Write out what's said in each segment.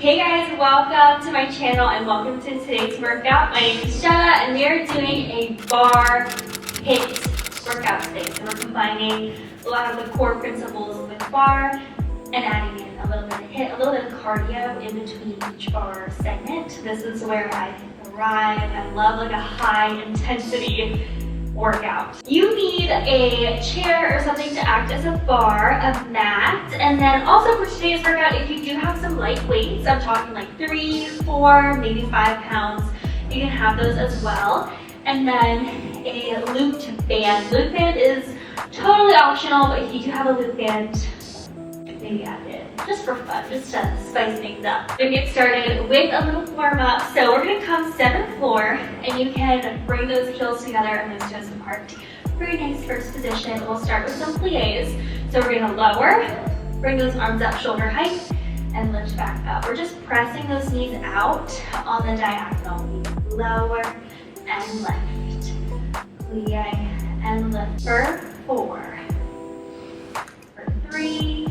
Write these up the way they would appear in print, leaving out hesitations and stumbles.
Hey guys, welcome to my channel and welcome to today's workout. My name is Jenna and we are doing a bar HIIT workout today. So we're combining a lot of the core principles with bar and adding in a little bit of HIIT, a little bit of cardio in between each bar segment. This is where I thrive. I love like a high intensity workout. You need a chair or something to act as a bar, a mat, and then also for today's workout, if you do have some light weights, I'm talking like 3, 4, maybe 5 pounds, you can have those as well. And then a looped band. Loop band is totally optional, but if you do have a loop band, maybe add it just for fun, just to spice things up. We're gonna get started with a little warm up. So we're gonna come 7th floor, and you can bring those heels together and those toes apart. Very nice first position. We'll start with some plies. So we're gonna lower, bring those arms up shoulder height, and lift back up. We're just pressing those knees out on the diagonal. Lower and lift. Plie and lift. For 4. For 3.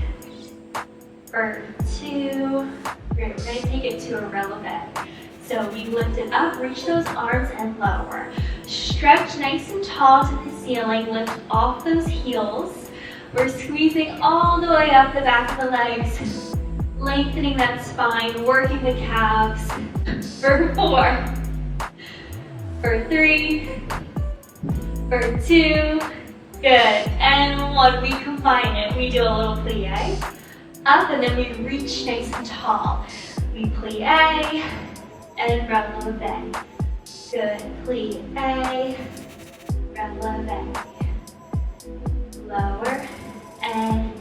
For 2, great, we're gonna take it to a relevant. So we lift it up, reach those arms and lower. Stretch nice and tall to the ceiling, lift off those heels. We're squeezing all the way up the back of the legs, lengthening that spine, working the calves. For 4, for 3, for 2, good. And 1, we combine it. We do a little plie. Up and then we reach nice and tall. We plie and releve. Good. Plie, releve. Lower and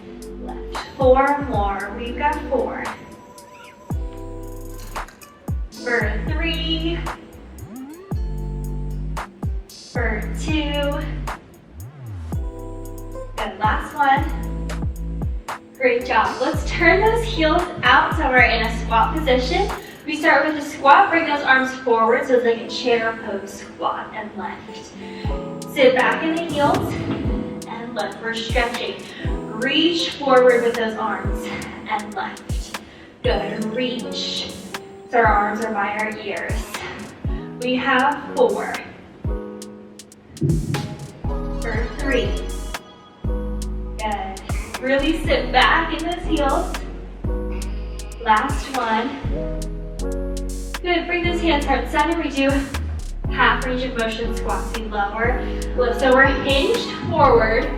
lift. 4 more. We've got 4. For 3. For 2. Good. Last one. Great job. Let's turn those heels out so we're in a squat position. We start with a squat, bring those arms forward so it's like a chair pose squat and lift. Sit back in the heels and lift. We're stretching. Reach forward with those arms and lift. Good. Reach. So our arms are by our ears. We have 4. For 3. Good. Really sit back in those heels. Last one. Good, bring those hands heart center. We do half range of motion squats. We lower, lift. So we're hinged forward.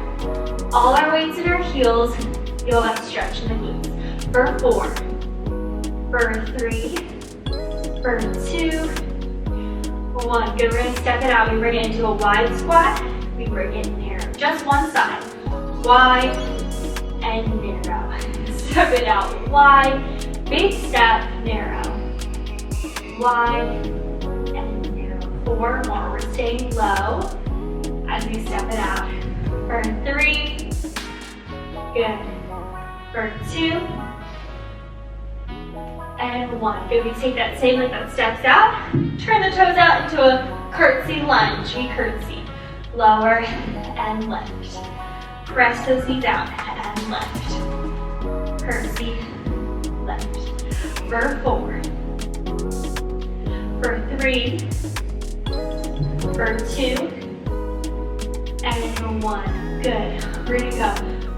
All our weights in our heels. Feel that stretch in the glutes. For 4. For 3. For 2. 1. Good, we're gonna step it out. We bring it into a wide squat. We bring it narrow. Just one side. Wide and narrow. Step it out wide, big step, narrow. Wide and narrow. 4 more. We're staying low as we step it out. For 3. Good. For 2. And 1. Good. We take that same leg that steps out. Turn the toes out into a curtsy lunge. We curtsy. Lower and lift. Press those knees out and lift. Curtsy, lift. For 4. For 3. For 2. And 1. Good. We're gonna go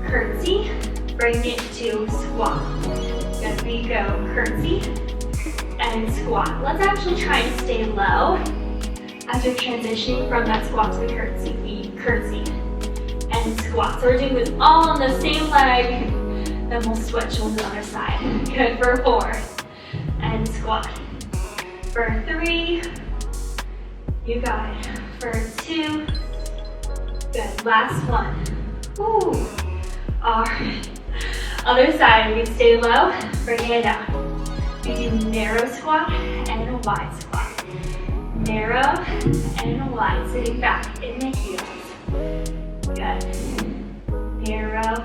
curtsy. Bring it to squat. Good. We go curtsy and squat. Let's actually try and stay low as we're transitioning from that squat to the curtsy. We curtsy and squat. So we're doing this all on the same leg, then we'll switch on the other side. Good. For 4 and squat. For 3, you got it. For 2, good. Last one. Woo. All right. Other side, we stay low, bring it down. We do narrow squat and a wide squat. Narrow and a wide, sitting back in the heels. Good. Narrow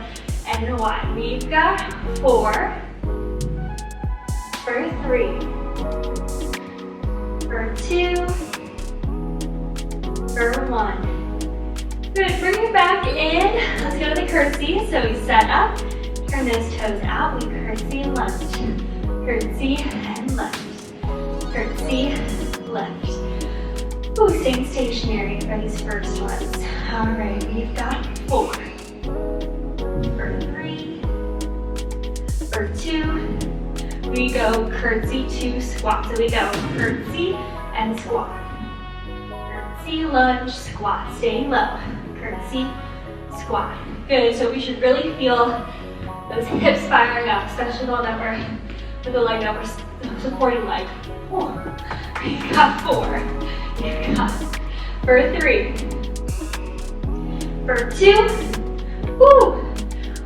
and wide. We've got 4. For 3. For 2. For 1. Good. Bring it back in. Let's go to the curtsy. So we set up, turn those toes out. We curtsy and lunge. curtsy, and left. Curtsy, left. Ooh, staying stationary for these first ones. All right, we've got 4. For 3. For 2. We go curtsy to squat. So we go curtsy and squat. Curtsy, lunge, squat. Staying low. Curtsy, squat. Good, so we should really feel those hips firing up, especially the one that we're, with the leg that we're supporting leg. You got 4. You got for 3. For 2. Woo.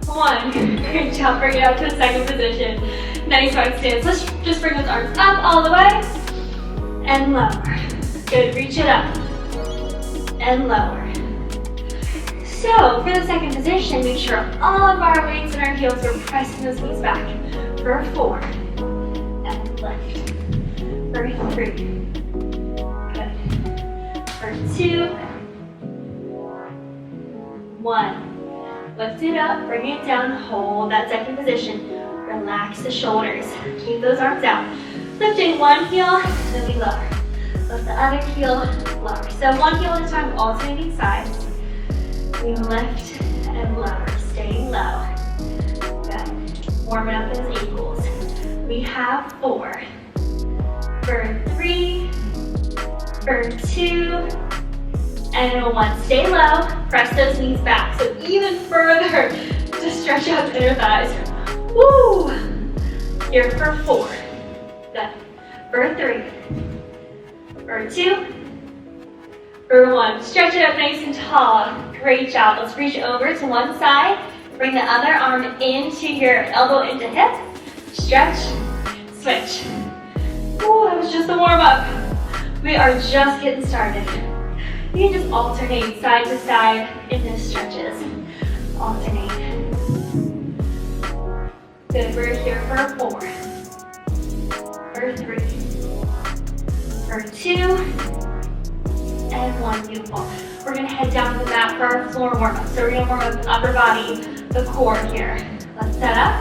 1. Great job. Bring it out to a second position. Nice hard stance. Let's just bring those arms up all the way and lower. Good. Reach it up and lower. So for the second position, make sure all of our weights and our heels are pressing those knees back. For 4 and left. For 3. Good. For 2. 1. Lift it up, bring it down, hold that second position. Relax the shoulders. Keep those arms out. Lifting one heel, then we lower. Lift the other heel, lower. So one heel at a time, alternating sides. We lift and lower, staying low. Good. Warming up those ankles. We have 4. For 3. For 2. And 1. Stay low. Press those knees back. So even further to stretch out the inner thighs. Woo! Here for 4. Good. For 3. For 2. For 1. Stretch it up nice and tall. Great job. Let's reach over to one side. Bring the other arm into your elbow into hip. Stretch. Switch. Ooh, that was just a warm up. We are just getting started. You can just alternate side to side in the stretches. Alternate. Good, we're here for 4. For 3. For 2. And 1, beautiful. We're gonna head down to the mat for our floor warm-up. So we're gonna warm up the upper body, the core here. Let's set up.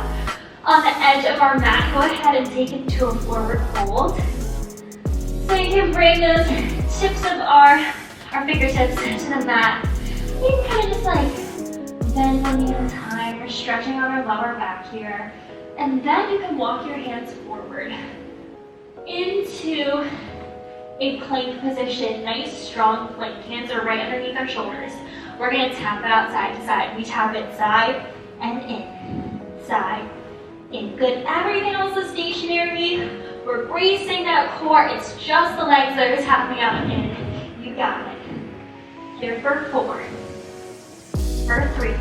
On the edge of our mat, go ahead and take it to a forward fold. So you can bring those tips of our fingertips to the mat. You can kind of just like bend one knee at a time. We're stretching out our lower back here. And then you can walk your hands forward into a plank position. Nice, strong plank. Hands are right underneath our shoulders. We're going to tap it out side to side. We tap it side and in. Side, in. Good. Everything else is stationary. We're bracing that core. It's just the legs that are tapping out and in. You got it. Here for 4. For 3.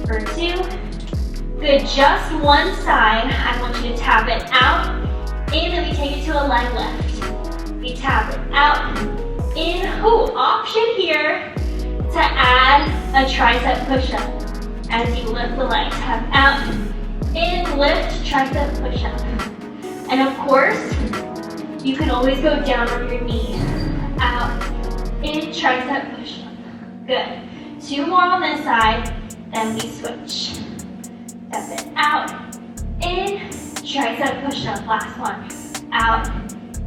For 2. Good. Just one side. I want you to tap it out. In, and we take it to a leg lift. We tap it out. In. Ooh, option here to add a tricep push-up. As you lift the leg, tap out. In, lift, tricep push-up. And of course, you can always go down on your knee. Out. In, tricep push-up. Good. 2 more on this side, then we switch. Step it out. In, tricep push-up. Last one. Out.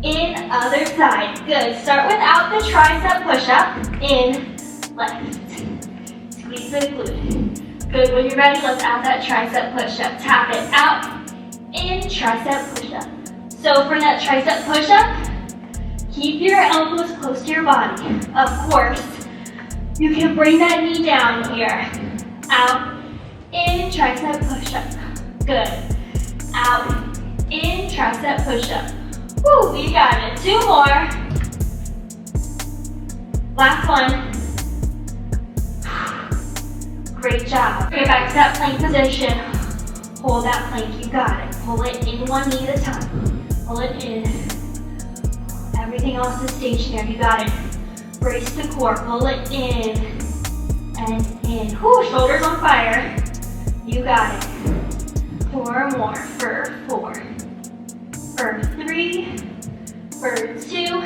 In, other side. Good. Start without the tricep push-up. In, left. Squeeze the glute. Good. When you're ready, let's add that tricep push-up. Tap it out. In, tricep push-up. So for that tricep push-up, keep your elbows close to your body. Of course, you can bring that knee down here. Out. In, tricep push-up. Good. Out. In, tricep push-up. Woo, we got it. 2 more. Last one. Great job. Get back to that plank position. Hold that plank, you got it. Pull it in one knee at a time. Pull it in. Everything else is stationary, you got it. Brace the core, pull it in and in. Whoo, shoulders on fire. You got it. 4 more for 4. For 3. For 2.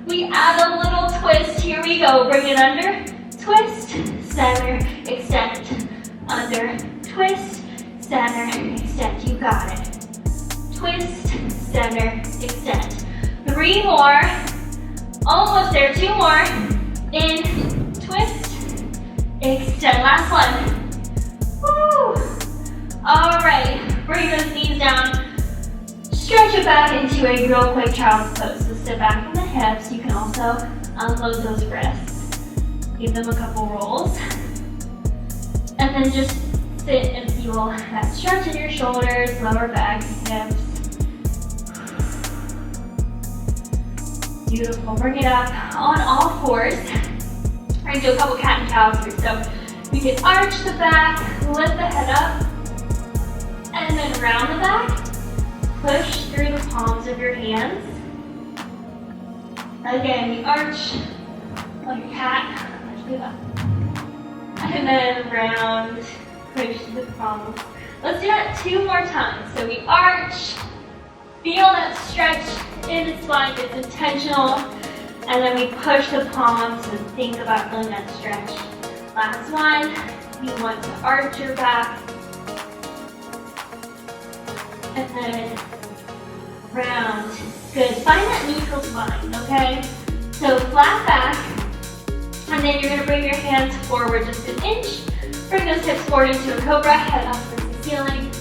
We add a little twist. Here we go. Bring it under. Twist. Center. Extend. Under. Twist. Center. Extend. You got it. twist, center, extend. 3 more, almost there, 2 more, in, twist, extend, last one. Woo. All right, bring those knees down, stretch it back into a real quick child's pose. So step back from the hips. You can also unload those wrists, give them a couple rolls, and then just sit and feel that stretch in your shoulders, lower back, hips. Beautiful. Bring it up on all fours. We're gonna do a couple cat and cows here. So you can arch the back, lift the head up, and then round the back. Push through the palms of your hands. Again, you arch like a cat. And then round, push the palms. Let's do that 2 more times. So we arch, feel that stretch in the spine, it's intentional, and then we push the palms and think about feeling that stretch. Last one, you want to arch your back, and then round. Good, find that neutral spine, okay? So flat back, and then you're gonna bring your hands forward just an inch, bring those hips forward into a cobra, head up towards the ceiling,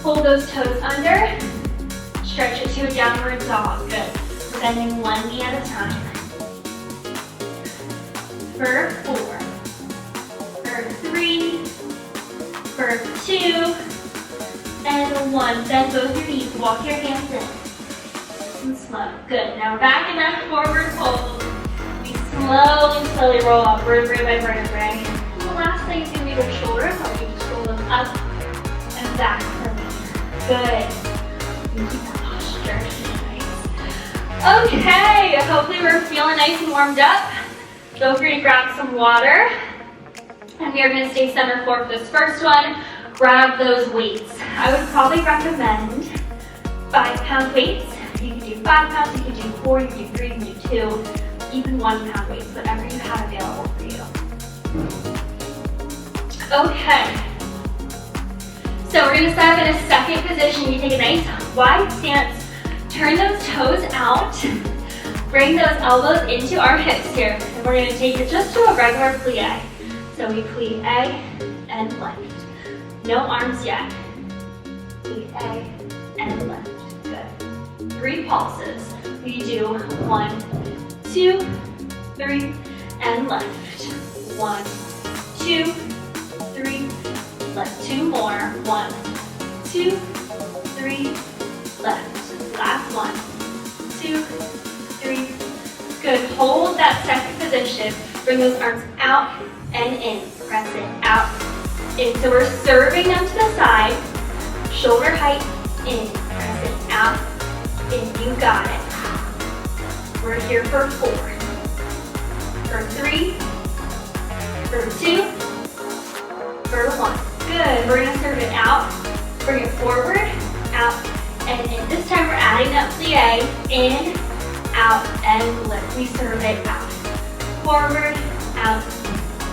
pull those toes under, stretch it to a downward dog. Good. Bending one knee at a time. For 4. For 3. For 2. And 1. Bend both your knees. Walk your hands in. And slow. Good. Now we're back in that forward fold. We slowly roll up vertebrae by vertebrae. And the last thing is going to be the shoulders. So you just roll them up and back for me. Good. And keep that posture. Nice. Okay. Hopefully we're feeling nice and warmed up. Feel free to grab some water. And we are going to stay center floor for this first one. Grab those weights. I would probably recommend 5-pound weights. You can do 5 pounds, you can do 4, you can do 3, you can do 2, even 1-pound weights, whatever you have available for you. Okay. So we're going to set up in a second position. You take a nice wide stance, turn those toes out, bring those elbows into our hips here. And we're going to take it just to a regular plie. So we plie and lift. No arms yet. Plie and lift. Good. 3 pulses. We do 1, 2, 3, and lift. 1, 2, 3, lift. 2 more. 1, 2, 3, lift. Last 1, 2, 3. Good. Hold that second position. Bring those arms out and in. Press it out. In. So we're serving them to the side. Shoulder height in. Press it out. In. You got it. We're here for 4. For 3. For 2. For 1. Good. We're going to serve it out. Bring it forward. Out. And in. This time we're adding that plie. In. Out. And lift. We serve it out. Forward. Out.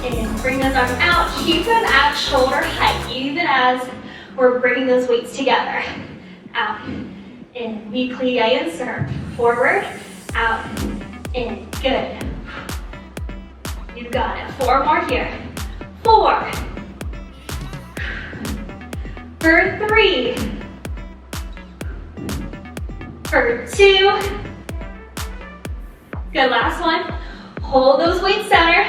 In. Bring those arms out. Keep them at shoulder height, even as we're bringing those weights together. Out. In. We plie and serve. Forward. Out. In. Good. You got it. 4 more here. 4. For 3. For 2. Good. Last one. Hold those weights center.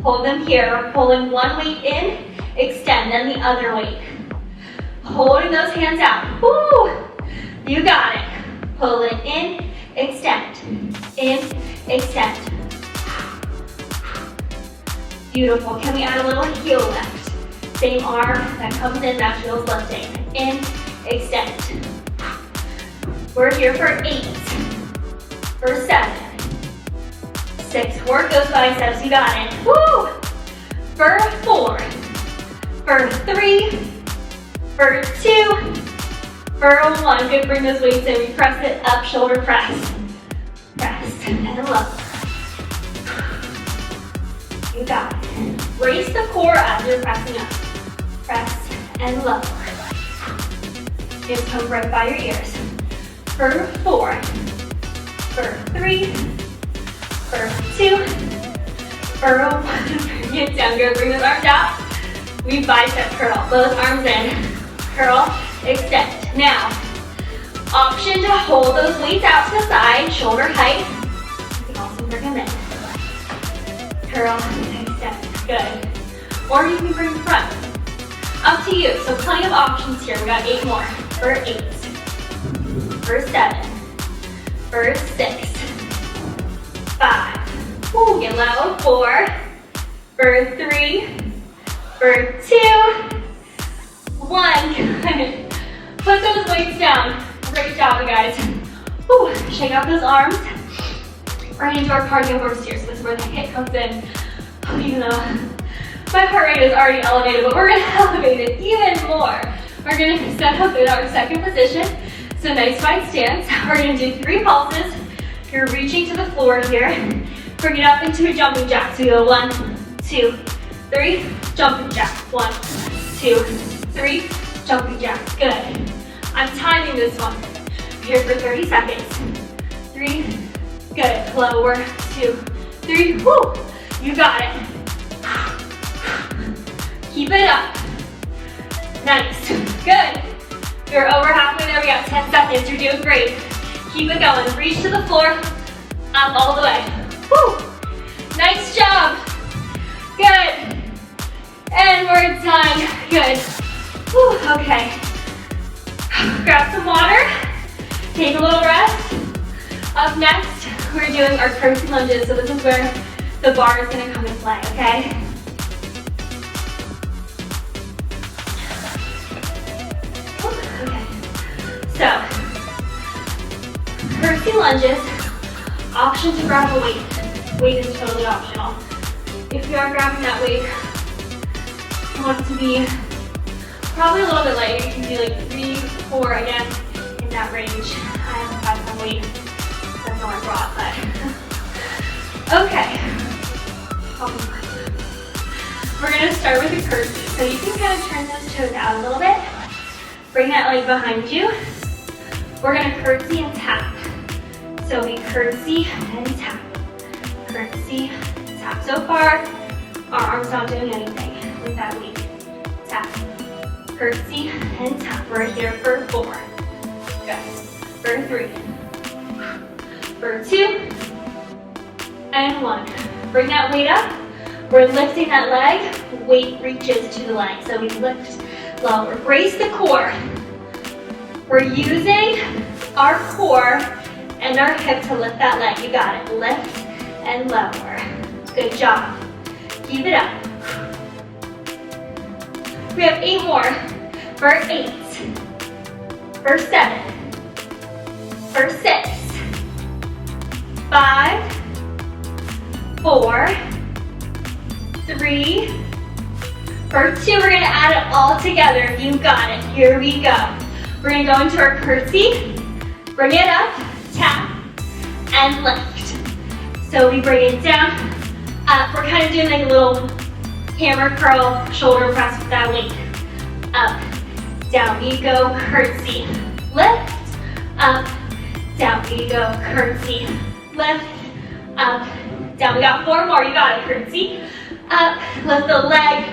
Hold them here. We're pulling one weight in, extend, then the other weight. Holding those hands out. Woo! You got it. Pull it in, extend. In, extend. Beautiful. Can we add a little heel lift? Same arm that comes in, that feels lifting. In, extend. We're here for 8. For 7. 6. Work those biceps. You got it. Woo! For 4. For 3. For 2. For 1. Good. Bring those weights in. We press it up. Shoulder press. Press and low. You got it. Brace the core as you're pressing up. Press and low. Hands come right by your ears. For 4, for 3, for 2, for 1. Get down, good. Bring those arms out. We bicep curl. Both arms in. Curl, extend. Now, option to hold those weights out to the side, shoulder height. You can also bring them in. Curl, extend. Good. Or you can bring the front. Up to you. So plenty of options here. We got 8 more. For 8. For 7. For 6. 5. Ooh, get low. 4. For 3. For 2. 1. Good. Put those weights down. Great job, you guys. Ooh, shake out those arms. Right into our cardio burst here. So this is where the hip comes in. Even though my heart rate is already elevated, but we're gonna elevate it even more. We're gonna set up in our second position. So nice wide stance. We're gonna do 3 pulses. You're reaching to the floor here. Bring it up into a jumping jack. So you go 1, 2, 3, jumping jack. 1, 2, 3, jumping jack. Good. I'm timing this one. Here for 30 seconds. 3, good. Lower, 2, 3, whoo. You got it. Keep it up. Nice. Good. You're over halfway there. We got 10 seconds. You're doing great. Keep it going. Reach to the floor. Up all the way. Woo. Nice job. Good. And we're done. Good. Woo. Okay. Grab some water. Take a little rest. Up next, we're doing our curtsy lunges. So this is where the bar is going to come into play, okay? Okay. So, curtsy lunges, option to grab a weight. Weight is totally optional. If you are grabbing that weight, you want it to be probably a little bit lighter. You can do like 3, 4 again in that range. I haven't had some weight. That's all I brought, but okay. We're gonna start with a curtsy. So you can kind of turn those toes out a little bit. Bring that leg behind you. We're gonna curtsy and tap. So we curtsy and tap. Curtsy, tap. So far, our arm's not doing anything with that weight. Tap. Curtsy and tap. We're here for 4. Good. For 3. For 2. And 1. Bring that weight up. We're lifting that leg. Weight reaches to the leg. So we lift, lower. Brace the core. We're using our core and our hip to lift that leg. You got it. Lift and lower. Good job. Keep it up. We have 8 more. For 8. For 7. For 6. 5. 4. 3. For 2. We're going to add it all together. You got it. Here we go. We're going to go into our curtsy. Bring it up. Tap. And lift. So we bring it down. Up. We're kind of doing like a little hammer curl, shoulder press with that weight. Up. Down we go. Curtsy. Lift. Up. Down we go. Curtsy. Lift. Up. Down. We got 4 more. You got it. Curtsy. Up. Lift the leg.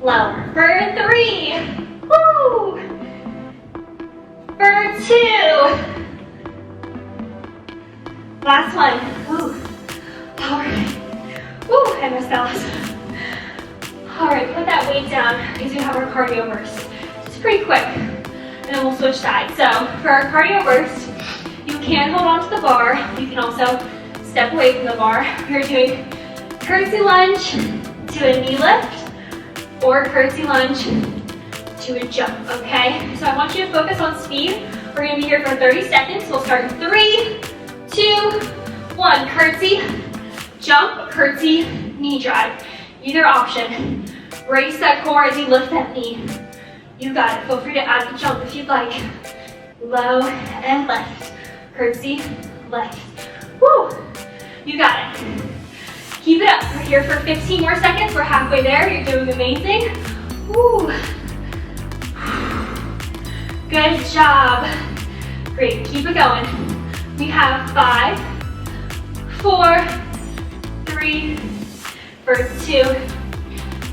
Lower. For 3. Woo. For 2. Last one. Woo. All right. Woo. I missed that last one. All right. Put that weight down because we have our cardio burst. It's pretty quick. And then we'll switch sides. So for our cardio burst, you can hold on to the bar. You can also step away from the bar. We're doing curtsy lunge to a knee lift or curtsy lunge to a jump, okay? So I want you to focus on speed. We're gonna be here for 30 seconds. We'll start in 3, 2, 1. Curtsy, jump, curtsy, knee drive. Either option. Brace that core as you lift that knee. You got it. Feel free to add the jump if you'd like. Low and left. Curtsy, left. Woo! You got it. Keep it up. We're here for 15 more seconds. We're halfway there. You're doing amazing. Woo! Good job. Great, keep it going. We have 5, 4, 3, first 2,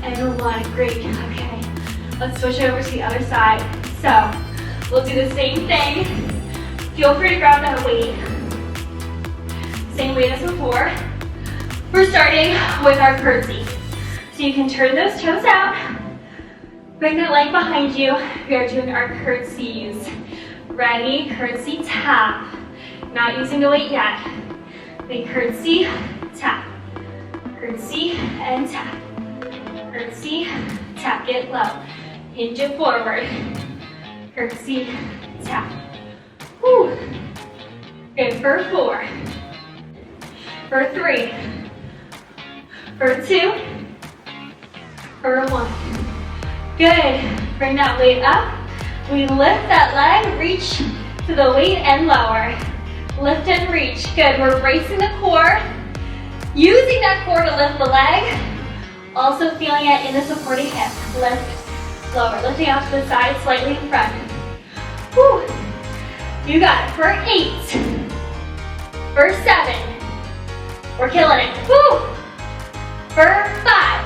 and 1. Great, okay. Let's switch over to the other side. So, we'll do the same thing. Feel free to grab that weight. Same weight as before. We're starting with our curtsy. So you can turn those toes out. Bring that leg behind you. We are doing our curtsies. Ready? Curtsy, tap. Not using the weight yet. Big curtsy, tap. Curtsy and tap. Curtsy, tap. Get low. Hinge it forward. Curtsy, tap. Whew. Good for 4. For 3. For 2. For 1. Good. Bring that weight up. We lift that leg, reach to the weight and lower. Lift and reach. Good. We're bracing the core. Using that core to lift the leg. Also feeling it in the supporting hip. Lift, lower. Lifting out to the side, slightly in front. Whew. You got it. For 8. For 7. We're killing it. Woo! For 5.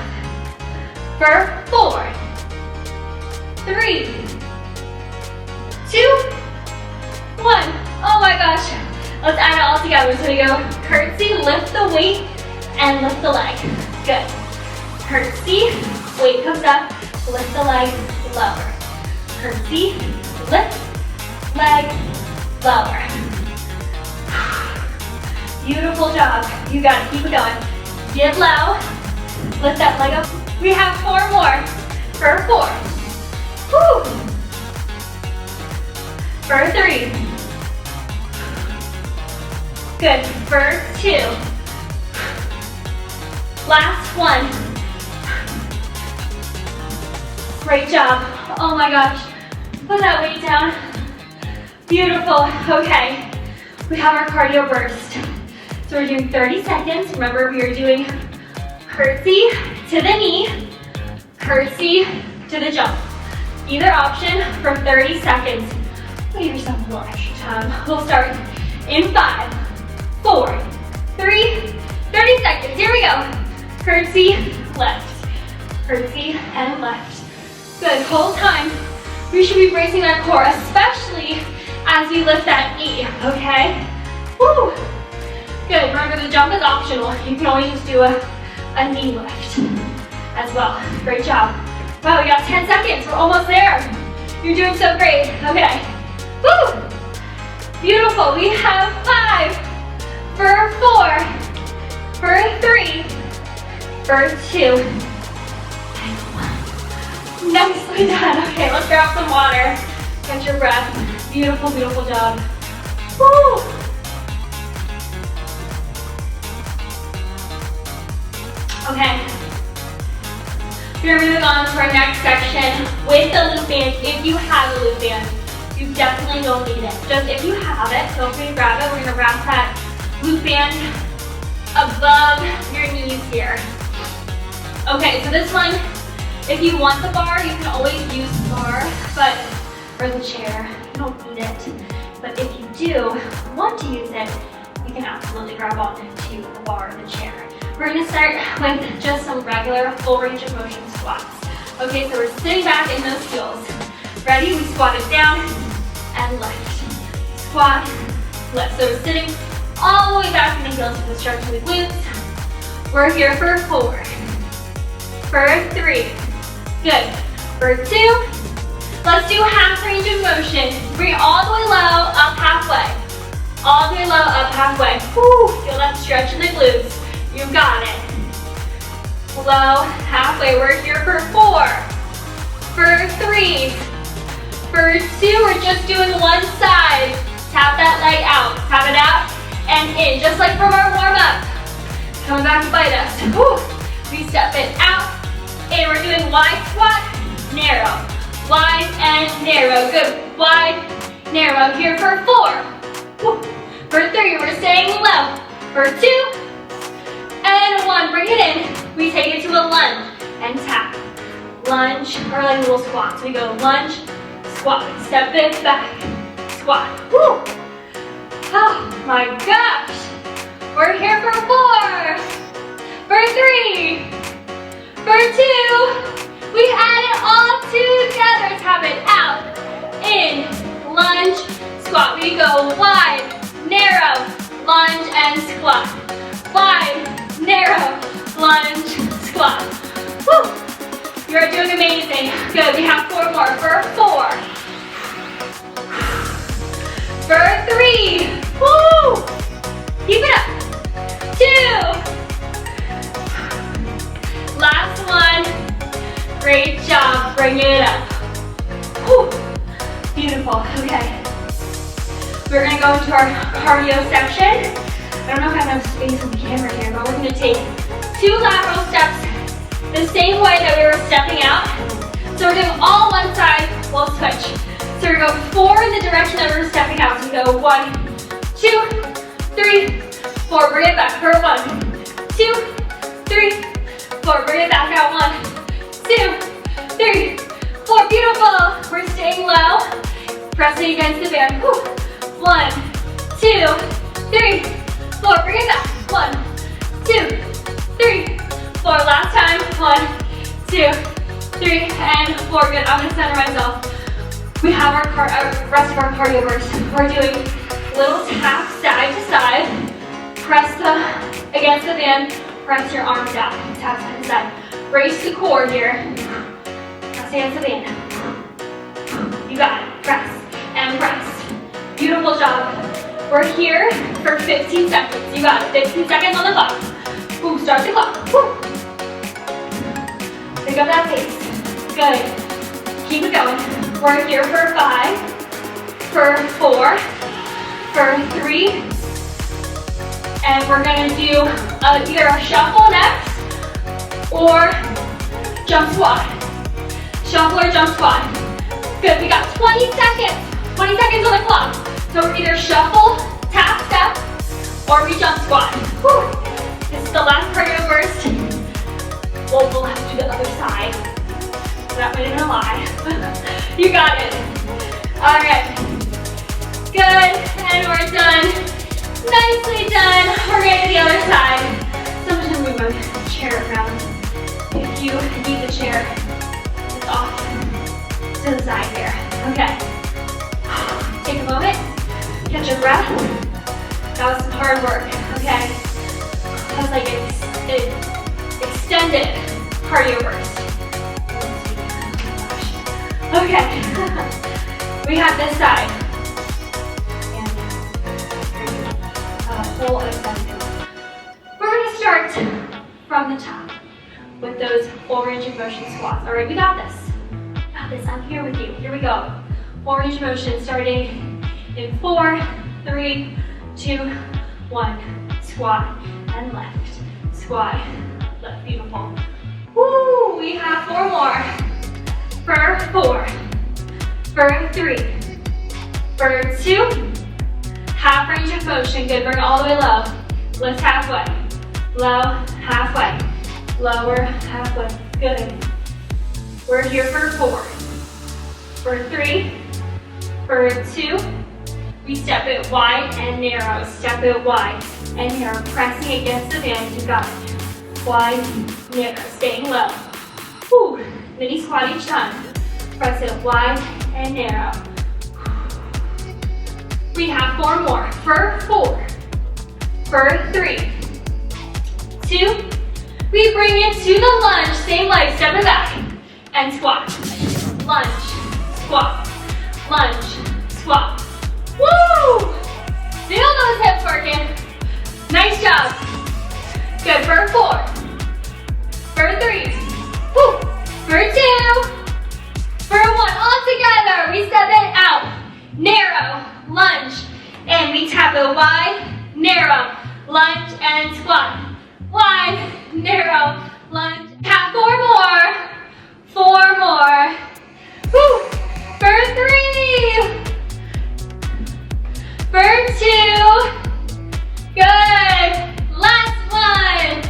For 4. 3, 2, 1. Oh my gosh. Let's add it all together. So we go curtsy, lift the weight, and lift the leg. Good. Curtsy, weight comes up, lift the leg, lower. Curtsy, lift, leg, lower. Beautiful job. You got it. Keep it going. Get low. Lift that leg up. We have 4 more. For 4. Woo. For 3. Good. For 2. Last 1. Great job. Oh my gosh. Put that weight down. Beautiful. Okay. We have our cardio burst. So we're doing 30 seconds. Remember, we are doing curtsy to the knee, curtsy to the jump. Either option for 30 seconds. Give yourself a little extra time. We'll start in 5, 4, 3, 30 seconds. Here we go. Curtsy, left. Curtsy and left. Good. Whole time, we should be bracing that core, especially as we lift that knee, okay? Woo! Good. Remember, the jump is optional. You can always just do a knee lift as well. Great job. Wow, we got 10 seconds. We're almost there. You're doing so great. Okay. Woo! Beautiful. We have 5 for 4 for 3 for 2 and 1. Nicely done. Okay, let's grab some water. Catch your breath. Beautiful, beautiful job. Woo! Okay. We're moving on to our next section with the loop band. If you have a loop band, you definitely don't need it. Just if you have it, feel free to grab it. We're gonna wrap that loop band above your knees here. Okay, so this one, if you want the bar, you can always use the bar, or the chair. You don't need it. But if you do want to use it, you can absolutely grab onto the bar or the chair. We're gonna start with just some regular full range of motion squats. Okay, so we're sitting back in those heels. Ready? We squat it down and lift. Squat, lift. So we're sitting all the way back in the heels to stretch the glutes. We're here for 4. For 3. Good. For 2. Let's do half range of motion. Bring it all the way low, up halfway. All the way low, up halfway. Woo, feel that stretch in the glutes. You got it. Low, halfway. We're here for 4. For 3. For 2, we're just doing one side. Tap that leg out. Tap it out and in, just like from our warm-up. Coming back to bite us. Woo. We step it out. And we're doing wide squat, narrow. Wide and narrow. Good. Wide, narrow. Here for 4. Woo. For 3, we're staying low. For 2. And 1, bring it in. We take it to a lunge and tap. Lunge, or like a little squat. So we go lunge, squat. Step it back, squat. Woo! Oh my gosh. We're here for 4, for 3, for 2. We add it all together. Tap it out, in, lunge, squat. We go wide, narrow, lunge and squat. Wide, narrow, lunge, squat. Woo! You're doing amazing. Good, we have 4 more. For 4. For 3. Woo! Keep it up. 2. Last one. Great job. Bring it up. Woo! Beautiful. Okay. We're going to go into our cardio section. I don't know if I have enough space on the camera here, but we're going to take 2 lateral steps the same way that we were stepping out. So we're doing all one side, we'll switch. So we're going 4 in the direction that we were stepping out. So we go 1, 2, 3, 4. Bring it back for 1, 2, 3, 4. Bring it back out. 1, 2, 3, 4. Beautiful. We're staying low, pressing against the band. 1, 2, 3, 4. Bring it back. 1, 2, 3, 4. Last time. 1, 2, 3, and 4. Good. I'm gonna center myself. We have our rest of our cardio burst. We're doing little taps side to side. Press against the band. Press your arms out. Tap side to side. Brace the core here. Press against the band. You got it. Press and press. Beautiful job. We're here for 15 seconds. You got it. 15 seconds on the clock. Ooh, start the clock. Woo. Pick up that pace. Good. Keep it going. We're here for 5, for 4, for 3, and we're gonna do either a shuffle next or jump squat. Shuffle or jump squat. Good. We got 20 seconds. 20 seconds on the clock. So we're either shuffle, tap step, or we jump squat. Whew. This is the last part of the burst. Well, we'll have to do the other side. That way didn't lie. You got it. All right. Good, and we're done. Nicely done. We're going to the other side. So I'm just going to move my chair around. If you need the chair, it's off to the side here. Okay. Take a moment. Catch your breath. That was some hard work. Okay. That was like an extended cardio burst. Okay, we have this side. And full extension. We're going to start from the top with those full range of motion squats. All right, we got this. Got this. I'm here with you. Here we go. Full range of motion starting in 4, 3, 2, 1. Squat and left. Squat, left. Beautiful. Woo! We have 4 more. For 4, for 3, for 2, half range of motion. Good, bring it all the way low. Lift halfway, low, halfway, lower, halfway. Good. We're here for 4, for 3, for 2. We step it wide and narrow. Step it wide and narrow. Pressing against the band. You got it. Wide, narrow. Staying low. Whew. Mini squat each time. Press it wide and narrow. We have 4 more. For 4, for 3, 2. We bring it to the lunge. Same leg. Step it back and squat. Lunge, squat, lunge, squat. Woo! Feel those hips working. Nice job. Good. For 4, for 3. Woo! For 2, for 1, all together. We step it out, narrow, lunge, and we tap it wide, narrow, lunge, and squat. Wide, narrow, lunge. Tap 4 more, 4 more. Woo! For 3, for 2. Good. Last one.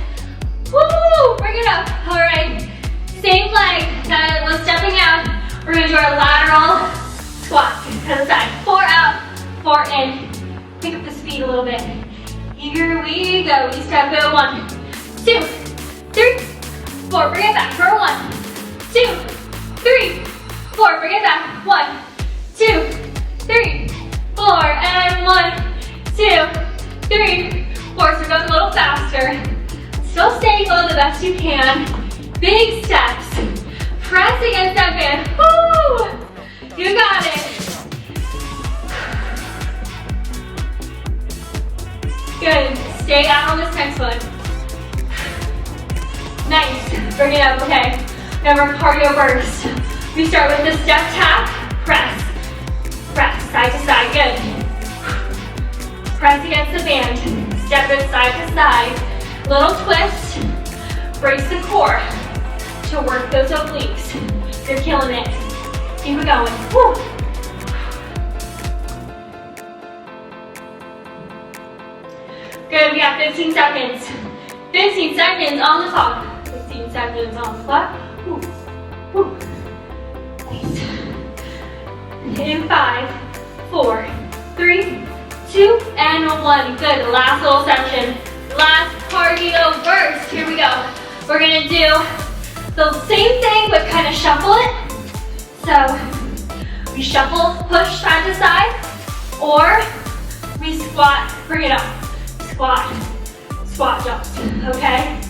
Woo! Bring it up. All right. Same leg that was stepping out. We're going to do our lateral Squat to the side. 4 out, 4 in. Pick up the speed a little bit. Here we go. We step it. 1, 2, 3, 4. Bring it back for 1, 2, 3, 4. Bring it back. 1, 2, 3, 4. And 1, 2, 3, 4. So go a little faster. Still staying low the best you can. Big steps. Press against that band. Woo! You got it. Good. Stay out on this next one. Nice. Bring it up. Okay. Now we're cardio burst. We start with the step tap. Press. Press. Side to side. Good. Press against the band. Step it side to side. Little twist. Brace the core to work those obliques. You're killing it. Keep it going. Woo. Good, we got 15 seconds. 15 seconds on the clock. 15 seconds on the clock. Woo. Woo. Nice. In 5, 4, 3, 2, and 1. Good, last little section. Last cardio burst. Here we go. We're gonna do the same thing, but kind of shuffle it. So we shuffle, push side to side, or we squat, bring it up. Squat, squat jumps, okay?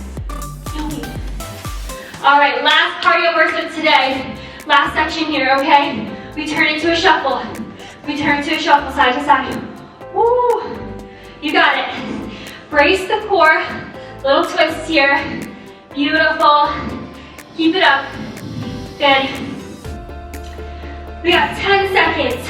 All right, last cardio burst of today. Last section here, okay? We turn into a shuffle. We turn into a shuffle side to side. Woo! You got it. Brace the core, little twist here. Beautiful. Keep it up. Good. We got 10 seconds.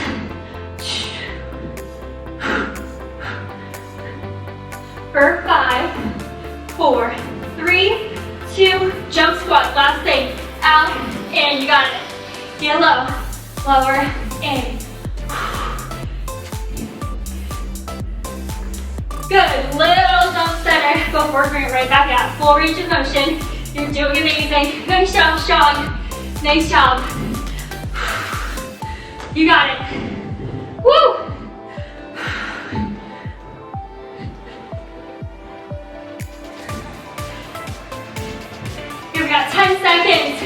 For 5, 4, 3, 2, jump squat. Last thing. Out, in. You got it. Get low. Lower, in. Good. Little jump center. Go for it. Bring it right back out. Full range of motion. You're doing amazing. Nice job, strong. Nice job. You got it. Woo! Here we got 10 seconds.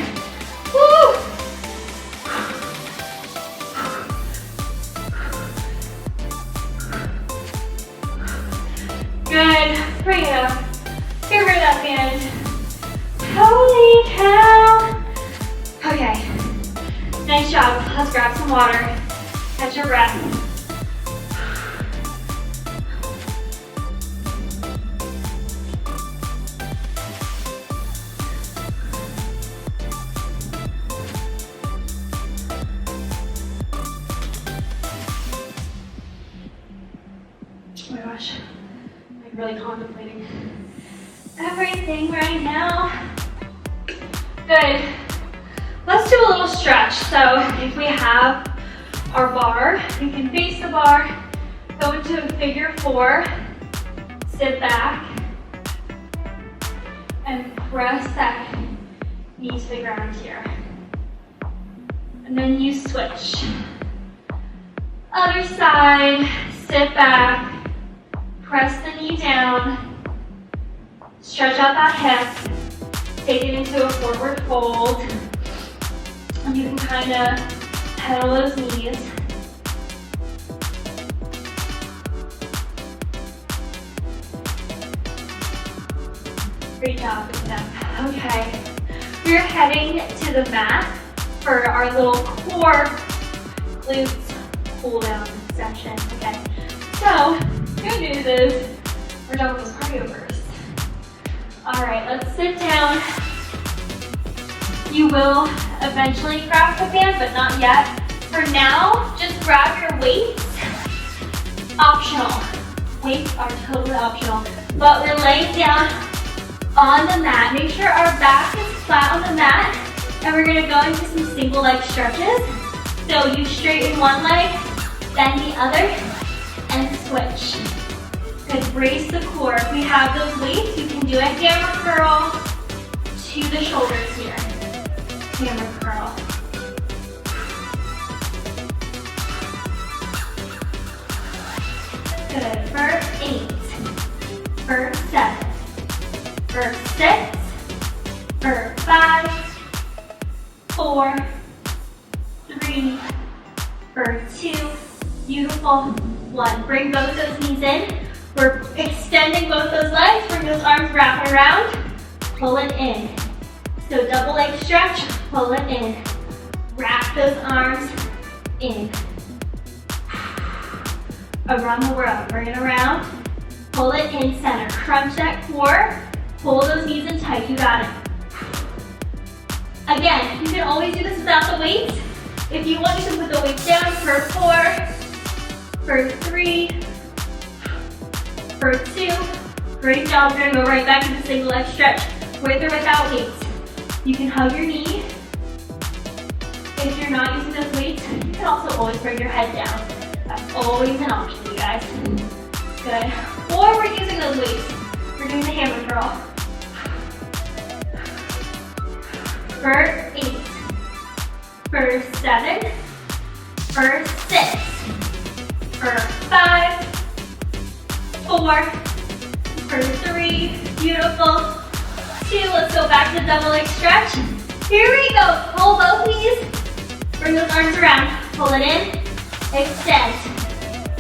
Woo! Good. Bring it up. Get rid of that band. Holy cow. Okay. Nice job. Let's grab some water. Catch your breath. Oh my gosh. I'm really contemplating everything right now. Good. Let's do a little stretch. So if we have our bar, you can face the bar, go into a figure 4, sit back, and press that knee to the ground here. And then you switch. Other side, sit back, press the knee down, stretch out that hip, take it into a forward fold. And you can kind of pedal those knees. Great job, good job. Okay, we're heading to the mat for our little core glutes cool down session. Okay, so good news is we're done with those cardio bursts. All right, let's sit down. You will eventually grab the band, but not yet. For now, just grab your weights. Optional. Weights are totally optional. But we're laying down on the mat. Make sure our back is flat on the mat. And we're gonna go into some single leg stretches. So you straighten one leg, then the other, and switch. Good, brace the core. If we have those weights, you can do a hammer curl to the shoulders here. Hammer curl. Good. For 8. For 7. For 6. For 5. 4. 3. For 2. Beautiful. 1. Bring both those knees in. We're extending both those legs. Bring those arms wrapping around. Pull it in. So double leg stretch. Pull it in. Wrap those arms in. Around the world. Bring it around. Pull it in center. Crunch that core. Pull those knees in tight. You got it. Again, you can always do this without the weights. If you want, you can put the weights down for 4, for 3, for 2. Great job. We're going to go right back into single leg stretch with or without weights. You can hug your knee. If you're not using those weights, you can also always bring your head down. That's always an option, you guys. Good. Or we're using those weights. We're doing the hammer curl. For 8. For 7. For 6. For 5. 4. For 3. Beautiful. 2. Let's go back to double leg stretch. Here we go. Pull both knees. Bring those arms around. Pull it in. Extend.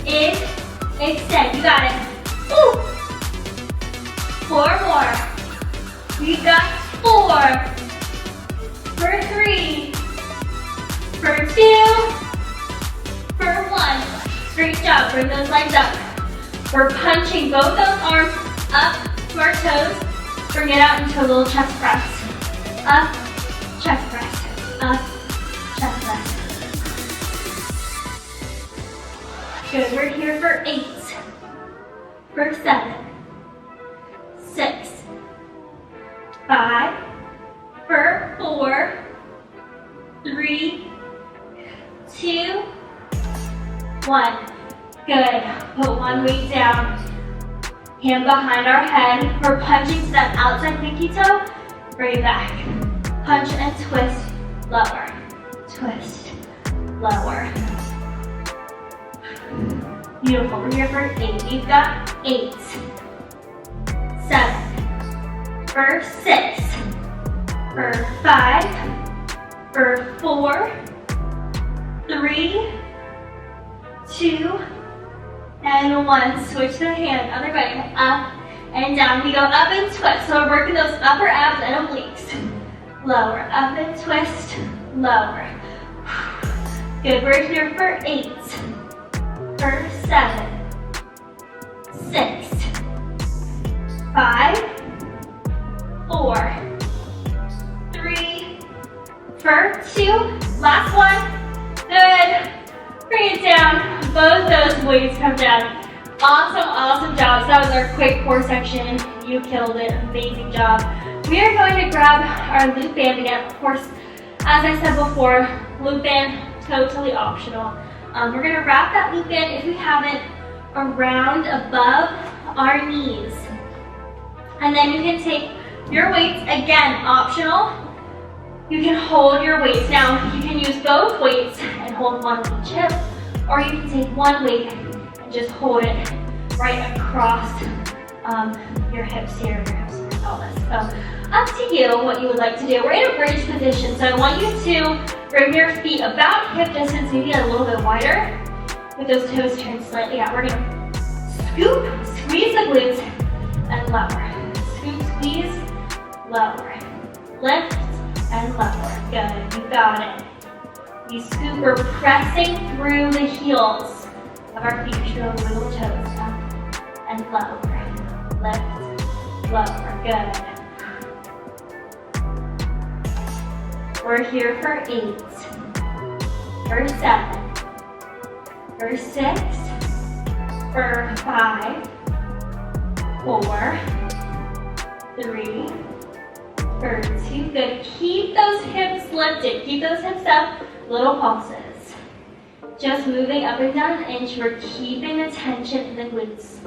In. Extend. You got it. Woo. 4 more. We got 4. For 3. For 2. For 1. Great job. Bring those legs up. We're punching both those arms up to our toes. Bring it out into a little chest press. Up, chest press. Up, chest press. Good. We're here for 8. For 7. 6. 5. For 4. 3. 2. 1. Good. Put one weight down. Hand behind our head. We're punching to that outside pinky toe. Bring it back. Punch and twist. Lower. Twist. Lower. Beautiful. We're here for 8. We've got 8. 7. For 6. For 5. For 4. 3. 2. And 1. Switch the hand. Other way. Up and down. We go up and twist. So we're working those upper abs and obliques. Lower. Up and twist. Lower. Good. We're here for 8. For 7. 6. 5. 4. 3. For 2. Last one. Good. Bring it down. Both those weights come down. Awesome, awesome job. So that was our quick core section. You killed it. Amazing job. We are going to grab our loop band again. Of course, as I said before, loop band, totally optional. We're going to wrap that loop band, if we haven't, around above our knees. And then you can take your weights, again, optional. You can hold your weights. Now, you can use both weights and hold one on each hip, or you can take one weight and just hold it right across your hips here, your hips and your pelvis. So, up to you what you would like to do. We're in a bridge position, so I want you to bring your feet about hip distance, maybe a little bit wider, with those toes turned slightly out. We're gonna scoop, squeeze the glutes, and lower. Scoop, squeeze, lower. Lift, and lower. Good, you got it. We scoop, we're pressing through the heels of our feet. We should go wiggle the toes up and lower. Lift, lower. Good. We're here for 8. For 7. For 6. For 5. 4. 3. For 2. Good. Keep those hips lifted. Keep those hips up. Little pulses. Just moving up and down an inch. We're keeping the tension in the glutes.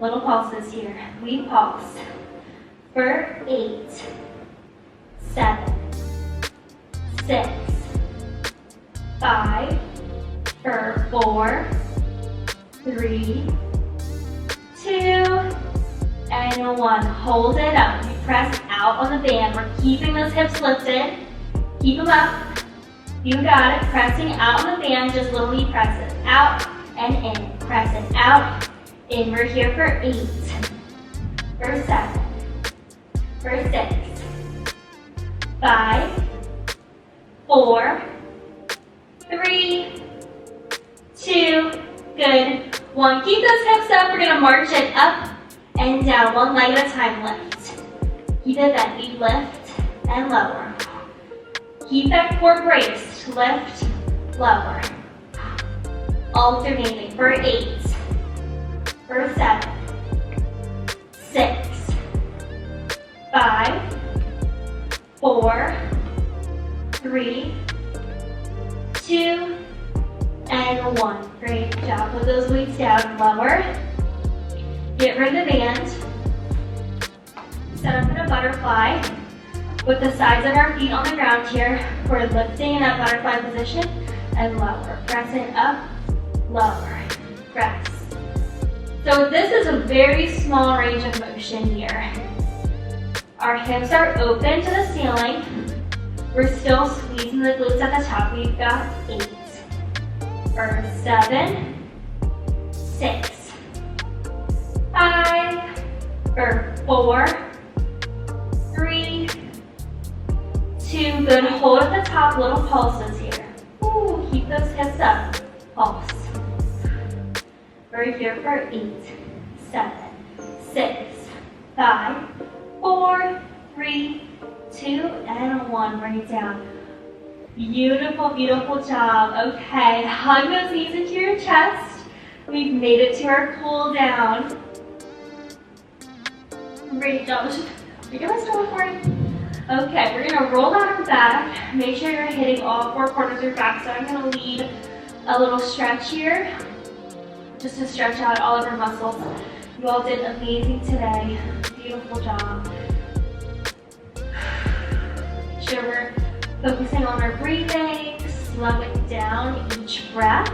Little pulses here. We pulse. For 8. 7. 6. 5. For 4. 3. and 1. Hold it up. You press out on the band. We're keeping those hips lifted. Keep them up. You got it. Pressing out on the band, just literally press it out and in. Press it out, in. We're here for 8, for 7, for 6, 5, 4, 3, 2, good. 1. Keep those hips up. We're gonna march it up and down, one leg at a time. Lift. Keep it bent. We lift and lower. Keep that core braced. Lift, lower. Alternating for 8, for 7, 6, 5, 4, 3, 2, and 1. Great job. Put those weights down, lower. Get rid of the band. Set up in a butterfly with the sides of our feet on the ground here. We're lifting in that butterfly position and lower. Pressing up, lower. Press. So this is a very small range of motion here. Our hips are open to the ceiling. We're still squeezing the glutes at the top. We've got 8, for 7, 6, 5, for 4, 3, 2, good. Hold at the top, little pulses here. Ooh, keep those hips up. Pulse. We're here for 8, 7, 6, 5, 4, 3, 2, and 1. Bring it down. Beautiful, beautiful job. Okay, hug those knees into your chest. We've made it to our cool down. Great job. Are you guys still recording? Okay, we're gonna roll on our back. Make sure you're hitting all 4 corners of your back. So I'm gonna lead a little stretch here, just to stretch out all of our muscles. You all did amazing today. Beautiful job. Make sure we're focusing on our breathing, slowing down each breath.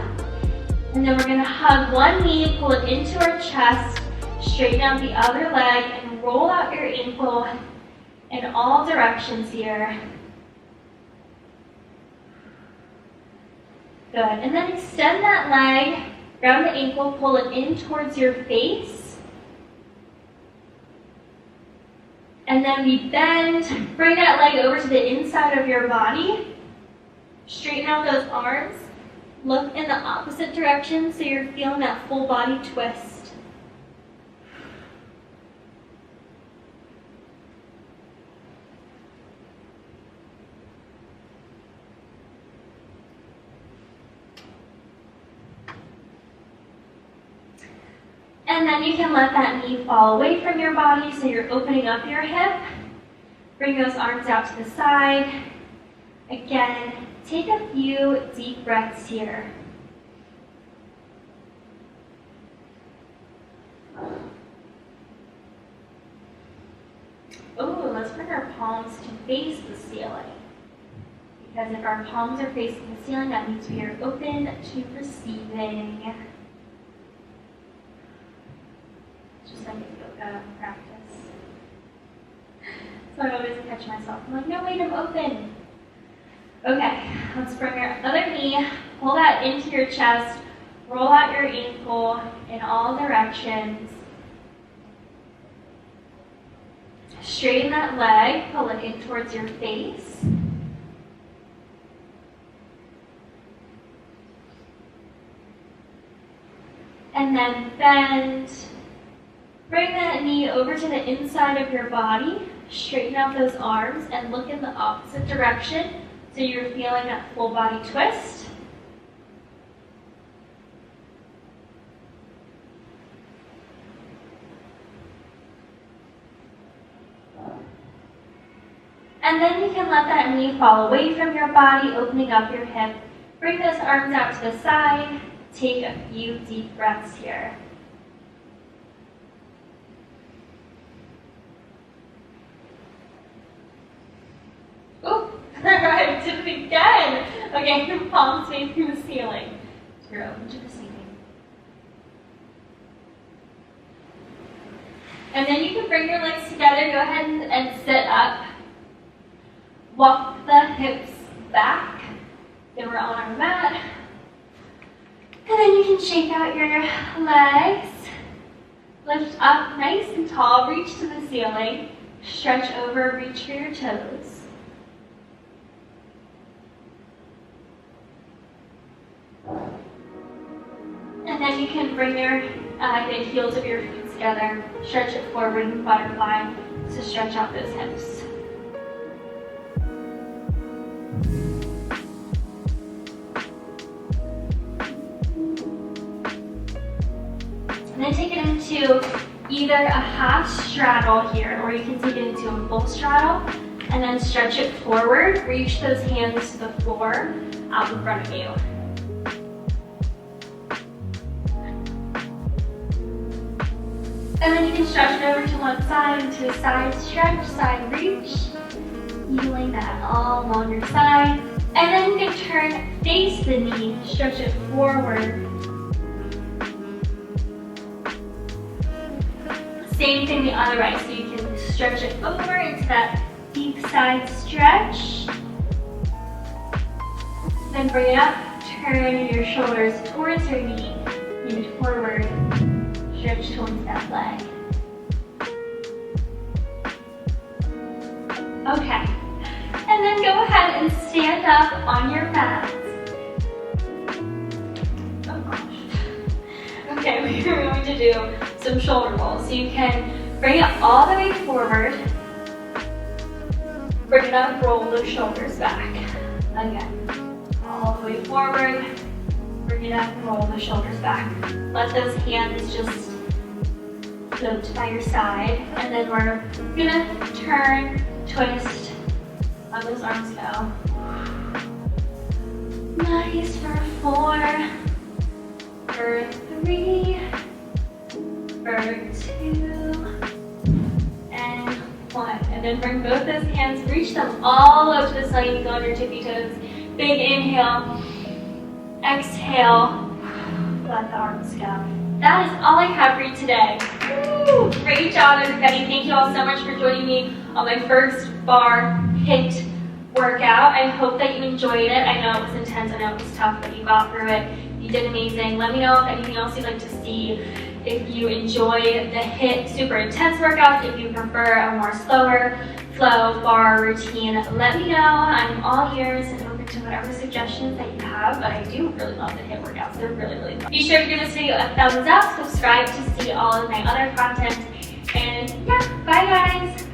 And then we're gonna hug one knee, pull it into our chest, straighten out the other leg, and roll out your ankle in all directions here. Good, and then extend that leg, grab the ankle, pull it in towards your face. And then we bend, bring that leg over to the inside of your body. Straighten out those arms. Look in the opposite direction so you're feeling that full body twist. And then you can let that knee fall away from your body so you're opening up your hip. Bring those arms out to the side. Again, take a few deep breaths here. Oh, let's bring our palms to face the ceiling. Because if our palms are facing the ceiling, that means we are open to receiving. Just like a yoga practice. So I always catch myself. I'm like, no, wait, I'm open. Okay, let's bring our other knee, pull that into your chest, roll out your ankle in all directions. Straighten that leg, pull it in towards your face. And then bend. Bring that knee over to the inside of your body. Straighten out those arms and look in the opposite direction so you're feeling that full body twist. And then you can let that knee fall away from your body, opening up your hip. Bring those arms out to the side. Take a few deep breaths here. I did it again. Okay, your palms facing the ceiling. You're open to receiving. And then you can bring your legs together. Go ahead and sit up. Walk the hips back. Then we're on our mat. And then you can shake out your legs. Lift up nice and tall. Reach to the ceiling. Stretch over, reach for your toes. And then you can bring the heels of your feet together. Stretch it forward in butterfly to stretch out those hips. And then take it into either a half straddle here, or you can take it into a full straddle, and then stretch it forward. Reach those hands to the floor out in front of you. And then you can stretch it over to one side into a side stretch, side reach. Healing that all along your side. And then you can turn, face the knee, stretch it forward. Same thing the other way, so you can stretch it over into that deep side stretch. Then bring it up, turn your shoulders towards your knee, move forward, stretch towards that leg. Okay, and then go ahead and stand up on your mat. Oh gosh. Okay, we're going to do some shoulder rolls. So you can bring it all the way forward. Bring it up, roll those shoulders back. Again, all the way forward. Bring it up, roll the shoulders back. Let those hands just float by your side. And then we're gonna turn, twist, let those arms go. Nice for 4, for 3, for 2, and 1. And then bring both those hands, reach them all over to the side. You can go on your tippy toes. Big inhale, exhale, let the arms go. That is all I have for you today. Woo! Great job, everybody. Thank you all so much for joining me on my first bar HIIT workout. I hope that you enjoyed it. I know it was intense. I know it was tough, but you got through it. You did amazing. Let me know if anything else you'd like to see. If you enjoy the HIIT super intense workouts, if you prefer a more slower flow bar routine, let me know. I'm all ears and open to whatever suggestions that you have, but I do really love the HIIT workouts. They're really, really fun. Be sure to give this video a thumbs up, subscribe to see all of my other content, and yeah, bye guys!